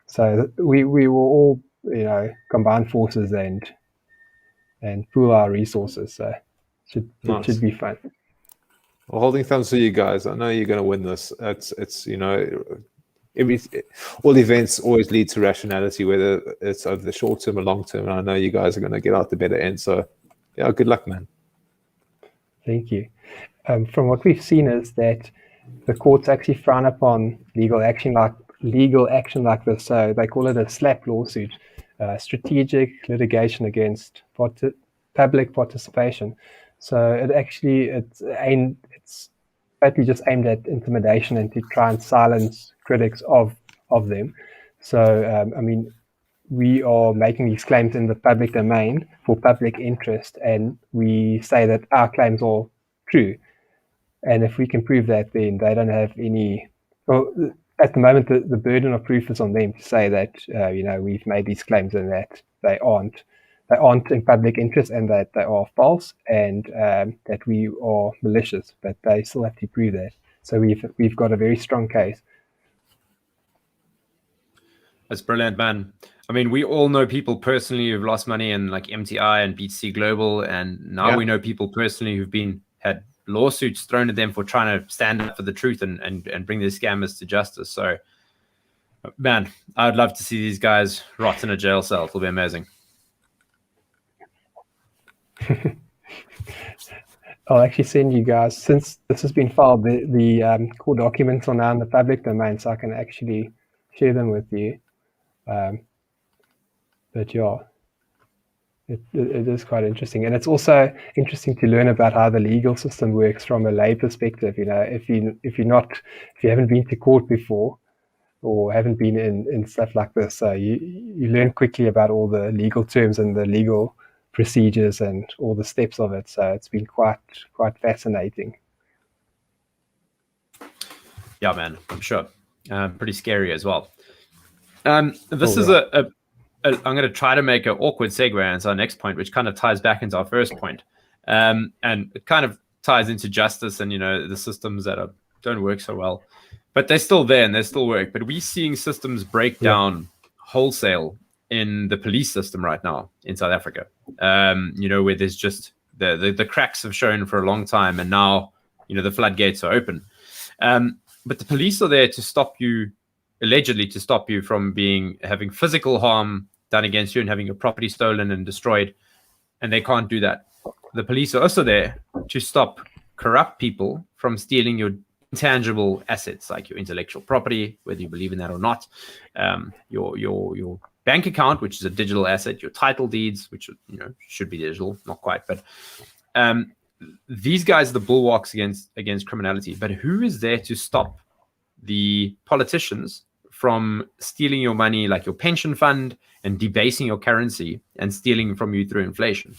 So we will all combine forces and pool our resources. So it should be fun. Well, holding thumbs for you guys. I know you're going to win this. It's all events always lead to rationality, whether it's over the short term or long term. And I know you guys are going to get out the better end. So yeah, good luck, man. Thank you. From what we've seen is that the courts actually frown upon legal action like this. So they call it a SLAP lawsuit, strategic litigation against public participation. So it's totally just aimed at intimidation and to try and silence critics of them. So I mean, we are making these claims in the public domain for public interest, and we say that our claims are true. And if we can prove that, then they don't have any. Well, at the moment, the burden of proof is on them to say that we've made these claims and that they aren't in public interest and that they are false and that we are malicious. But they still have to prove that. So we've got a very strong case. That's brilliant, man. I mean, we all know people personally who've lost money in like MTI and BTC Global, and now we know people personally who've had lawsuits thrown at them for trying to stand up for the truth and bring these scammers to justice. So, man, I'd love to see these guys rot in a jail cell. It'll be amazing. I'll actually send you guys, since this has been filed, the court documents are now in the public domain, so I can actually share them with you. But yeah, it is quite interesting, and it's also interesting to learn about how the legal system works from a lay perspective. If you haven't been to court before or haven't been in stuff like this, so you learn quickly about all the legal terms and the legal procedures and all the steps of it. So it's been quite fascinating. Yeah, man, I'm sure. Pretty scary as well. This is I'm going to try to make an awkward segue into our next point, which kind of ties back into our first point. And it kind of ties into justice and, the systems that don't work so well. But they're still there and they still work. But we're seeing systems break down wholesale in the police system right now in South Africa, where there's just the cracks have shown for a long time. And now, the floodgates are open. But the police are there to stop you, allegedly to stop you from having physical harm done against you and having your property stolen and destroyed. And they can't do that. The police are also there to stop corrupt people from stealing your intangible assets, like your intellectual property, whether you believe in that or not, your bank account, which is a digital asset, your title deeds, which should be digital, not quite, but these guys are the bulwarks against criminality. But who is there to stop the politicians from stealing your money, like your pension fund, and debasing your currency and stealing from you through inflation?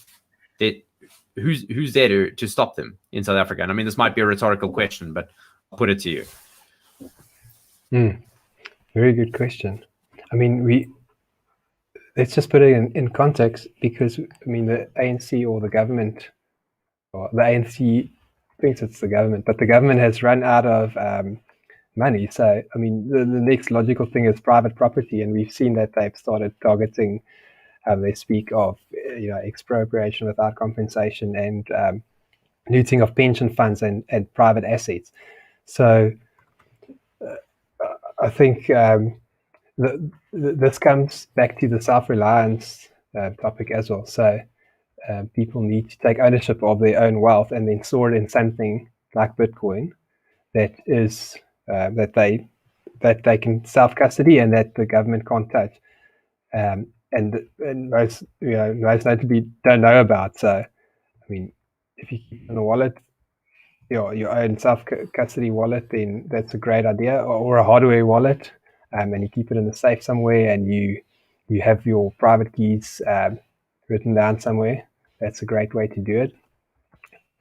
Who's there to stop them in South Africa? And I mean, this might be a rhetorical question, but I'll put it to you. Very good question. I mean, let's just put it in context, because I mean, the ANC or the government, or the ANC thinks it's the government, but the government has run out of money. So, I mean, the next logical thing is private property, and we've seen that they've started targeting. They speak of expropriation without compensation and looting of pension funds and private assets. So, I think this comes back to the self-reliance topic as well. So, people need to take ownership of their own wealth and then store it in something like Bitcoin that is that they can self-custody and that the government can't touch, and most notably don't know about. So, I mean, if you keep in a wallet, your own self-custody wallet, then that's a great idea, or a hardware wallet, and you keep it in a safe somewhere, and you have your private keys written down somewhere. That's a great way to do it.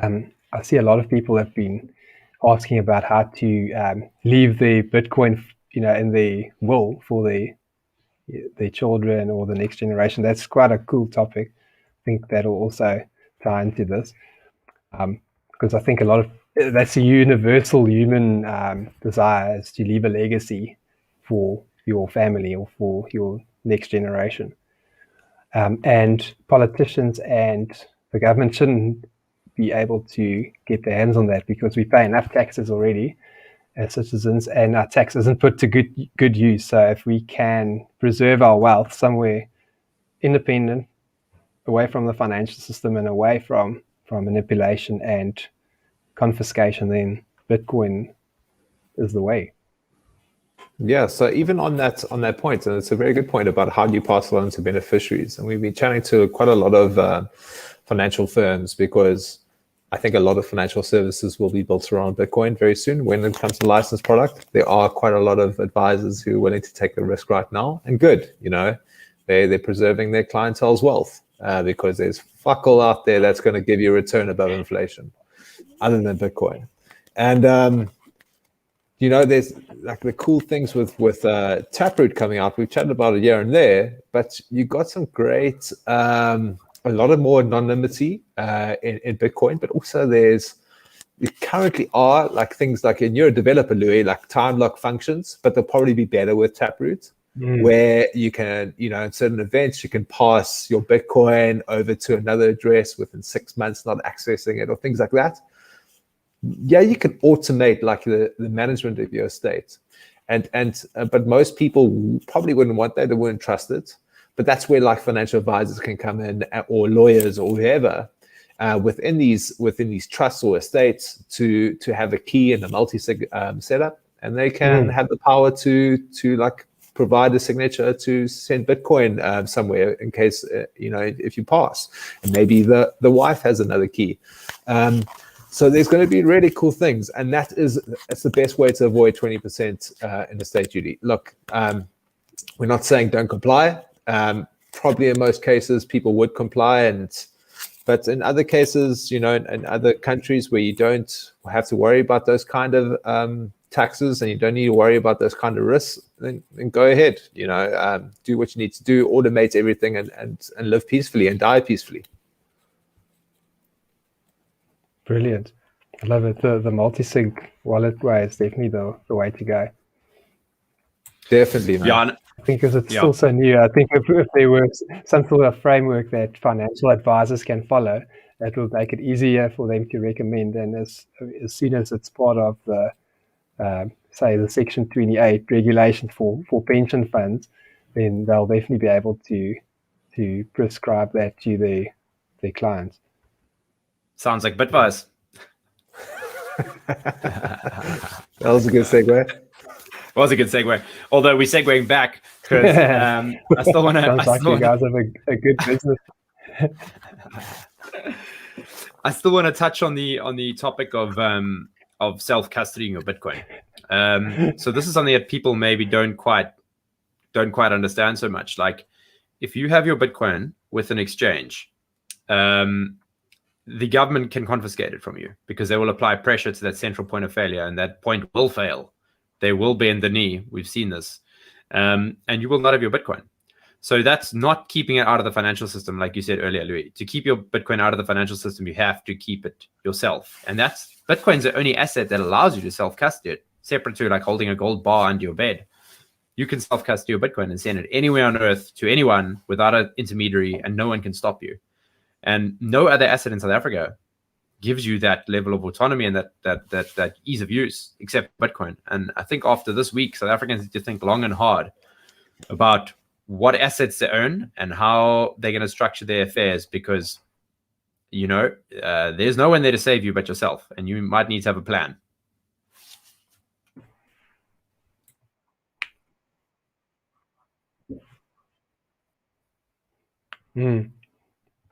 I see a lot of people have been asking about how to leave the Bitcoin, in the will for their children or the next generation. That's quite a cool topic. I think that'll also tie into this, because I think that's a universal human desire, is to leave a legacy for your family or for your next generation. And politicians and the government shouldn't be able to get their hands on that, because we pay enough taxes already as citizens, and our tax isn't put to good use. So if we can preserve our wealth somewhere independent, away from the financial system and away from manipulation and confiscation, then Bitcoin is the way. Yeah, so even on that point, and it's a very good point about how do you pass it on to beneficiaries. And we've been chatting to quite a lot of financial firms, because I think a lot of financial services will be built around Bitcoin very soon. When it comes to licensed product, there are quite a lot of advisors who are willing to take the risk right now, and good, they're preserving their clientele's wealth because there's fuck all out there that's going to give you a return above inflation, other than Bitcoin. And there's like the cool things with Taproot coming out. We've chatted about it here and there, but you got some great, a lot of more anonymity in Bitcoin, but also there currently are like things like, and you're a developer, Louis, like time lock functions, but they'll probably be better with Taproot, where you can, in certain events, you can pass your Bitcoin over to another address within 6 months, not accessing it, or things like that. Yeah, you can automate like the management of your estate, but most people probably wouldn't want that. They wouldn't trust it. But that's where like financial advisors can come in, or lawyers, or whoever, within these trusts or estates to have a key and a multi-sig setup, and they can have the power to like provide a signature to send Bitcoin somewhere in case if you pass, and maybe the wife has another key. So there's going to be really cool things, and that's the best way to avoid 20% in estate duty. Look, we're not saying don't comply. Probably in most cases people would comply, but in other cases, in other countries where you don't have to worry about those kind of taxes, and you don't need to worry about those kind of risks, then go ahead. Do what you need to do, automate everything, and live peacefully and die peacefully. Brilliant. I love it. The multi-sig wallet way is definitely the way to go. Definitely, man. Yeah, I think because it's still so new. I think if there were some sort of framework that financial advisors can follow, that will make it easier for them to recommend. And as soon as it's part of the, say, the Section 28 regulation for pension funds, then they'll definitely be able to prescribe that to their clients. sounds like Bitvice. That was a good segue. Was a good segue. Although we're segueing back because I still want to. Sounds like you guys have a good business. I still want to touch on the topic of self-custodying your Bitcoin. So this is something that people maybe don't quite understand so much. Like, if you have your Bitcoin with an exchange, the government can confiscate it from you because they will apply pressure to that central point of failure, and that point will fail. They will bend the knee. We've seen this. And you will not have your Bitcoin. So that's not keeping it out of the financial system, like you said earlier, Louis. To keep your Bitcoin out of the financial system, you have to keep it yourself. And Bitcoin's the only asset that allows you to self-custody it, separate to like holding a gold bar under your bed. You can self-custody your Bitcoin and send it anywhere on earth to anyone without an intermediary, and no one can stop you. And no other asset in South Africa gives you that level of autonomy and that ease of use except Bitcoin. And I think after this week, South Africans need to think long and hard about what assets they own and how they're going to structure their affairs, because there's no one there to save you but yourself, and you might need to have a plan.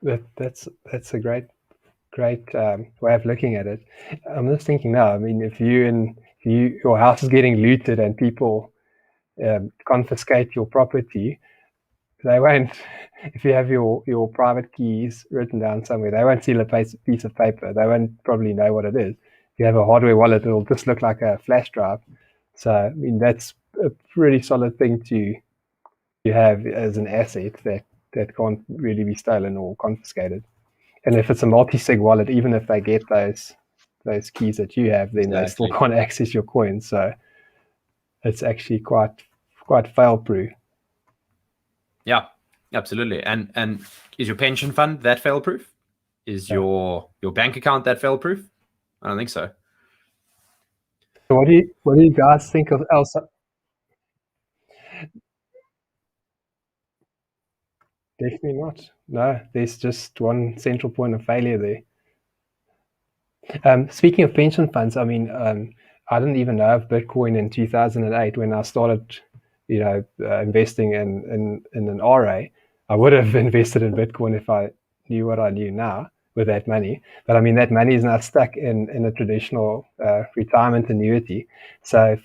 That's a great way of looking at it. I'm just thinking now. I mean, if your house is getting looted and people confiscate your property, they won't. If you have your private keys written down somewhere, they won't see a piece of paper. They won't probably know what it is. If you have a hardware wallet, it'll just look like a flash drive. So, I mean, that's a pretty solid thing to have as an asset that can't really be stolen or confiscated. And if it's a multi-sig wallet, even if they get those keys that you have, then they still can't access your coins. So it's actually quite fail-proof. Yeah, absolutely. And is your pension fund that fail-proof? Is your bank account that fail-proof? I don't think so. So what do you guys think of else? Definitely not. No, there's just one central point of failure there. Speaking of pension funds, I mean, I didn't even know of Bitcoin in 2008 when I started, investing in an RA. I would have invested in Bitcoin if I knew what I knew now, with that money. But I mean, that money is now stuck in a traditional retirement annuity. So,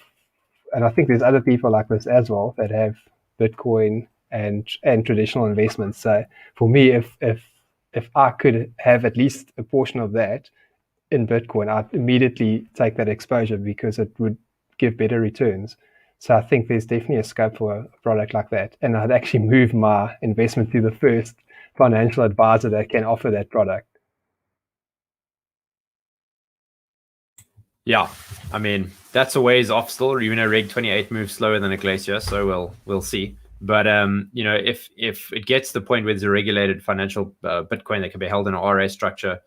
and I think there's other people like this as well that have Bitcoin and traditional investments. So for me, if I could have at least a portion of that in Bitcoin, I'd immediately take that exposure because it would give better returns. So I think there's definitely a scope for a product like that. And I'd actually move my investment to the first financial advisor that can offer that product. Yeah, I mean, that's a ways off still. Even a Reg 28 moves slower than a Glacier, so we'll see. But if it gets to the point where there's a regulated financial Bitcoin that can be held in an RA structure,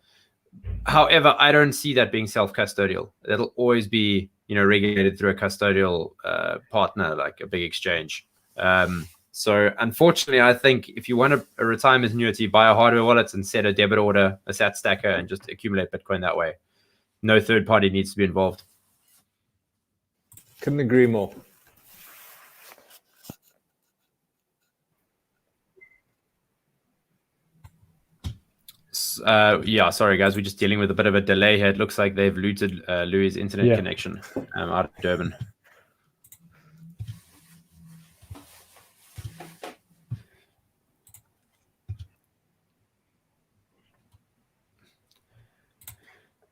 however, I don't see that being self-custodial. It'll always be regulated through a custodial partner like a big exchange. So unfortunately, I think if you want a retirement annuity, buy a hardware wallet and set a debit order, a SAT stacker, and just accumulate Bitcoin that way. No third party needs to be involved. Couldn't agree more. Yeah, sorry guys, we're just dealing with a bit of a delay here. It looks like they've looted Louis' internet connection out of Durban.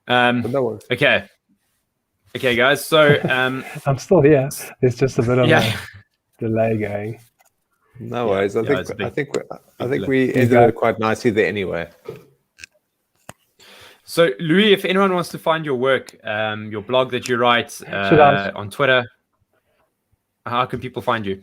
Okay, guys. So I'm still here. There's just a bit of a delay going. No worries. I think we ended it quite nicely there anyway. So Louis, if anyone wants to find your work, your blog that you write on Twitter, how can people find you?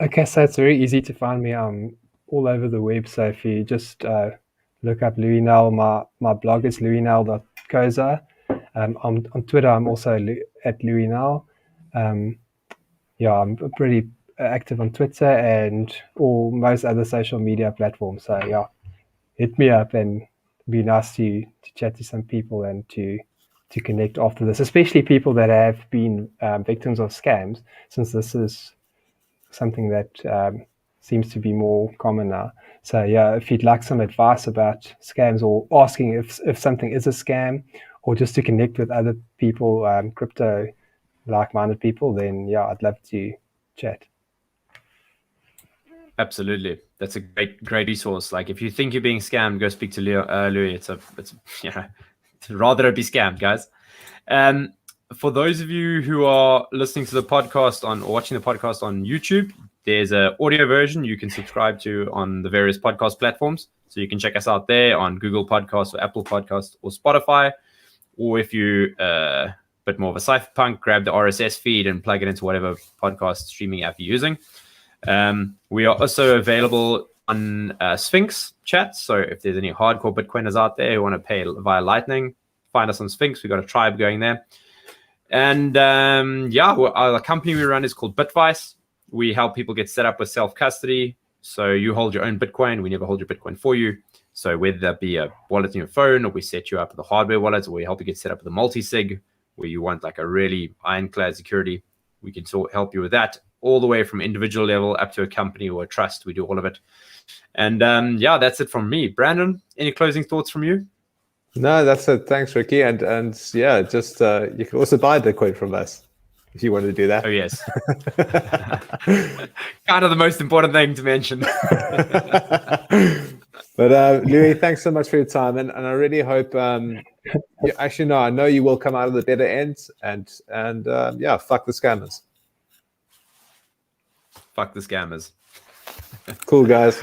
Okay, so it's very easy to find me. I'm all over the web. So if you just look up Louis Nel, my blog is louisnel.coza. On Twitter, I'm also at Louis Nel. I'm pretty active on Twitter and most other social media platforms. So yeah, hit me up, and it'd be nice to chat to some people and to connect after this, especially people that have been victims of scams, since this is something that seems to be more common now. So yeah, if you'd like some advice about scams, or asking if something is a scam, or just to connect with other people, crypto like-minded people, then yeah, I'd love to chat. Absolutely, that's a great resource. Like if you think you're being scammed, go speak to Louis. It's rather it be scammed, guys. For those of you who are listening to the podcast or watching the podcast on YouTube, there's an audio version you can subscribe to on the various podcast platforms. So you can check us out there on Google Podcasts or Apple Podcasts or Spotify. Or if you a bit more of a cypherpunk, grab the RSS feed and plug it into whatever podcast streaming app you're using. We are also available on Sphinx chat. So if there's any hardcore Bitcoiners out there who want to pay via Lightning, find us on Sphinx. We've got a tribe going there. And our company we run is called Bitvice. We help people get set up with self-custody. So you hold your own Bitcoin. We never hold your Bitcoin for you. So whether that be a wallet in your phone, or we set you up with a hardware wallet, or we help you get set up with a multi-sig, where you want like a really ironclad security, we can help you with that, all the way from individual level up to a company or a trust. We do all of it. And that's it from me. Brandon, any closing thoughts from you? No, that's it. Thanks, Ricky. And yeah, just you can also buy Bitcoin from us if you want to do that. Oh, yes. Kind of the most important thing to mention. But Louis, thanks so much for your time. And I really hope, I know you will come out of the better end. And fuck the scammers. Fuck the scammers. Cool, guys.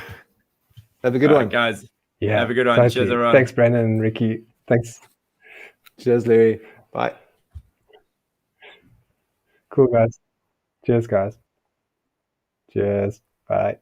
Have a good one. Guys. Yeah. Have a good one. Totally. Cheers, everyone. Thanks, Brandon and Ricky. Thanks. Cheers, Louis. Bye. Cool, guys. Cheers, guys. Cheers. Bye.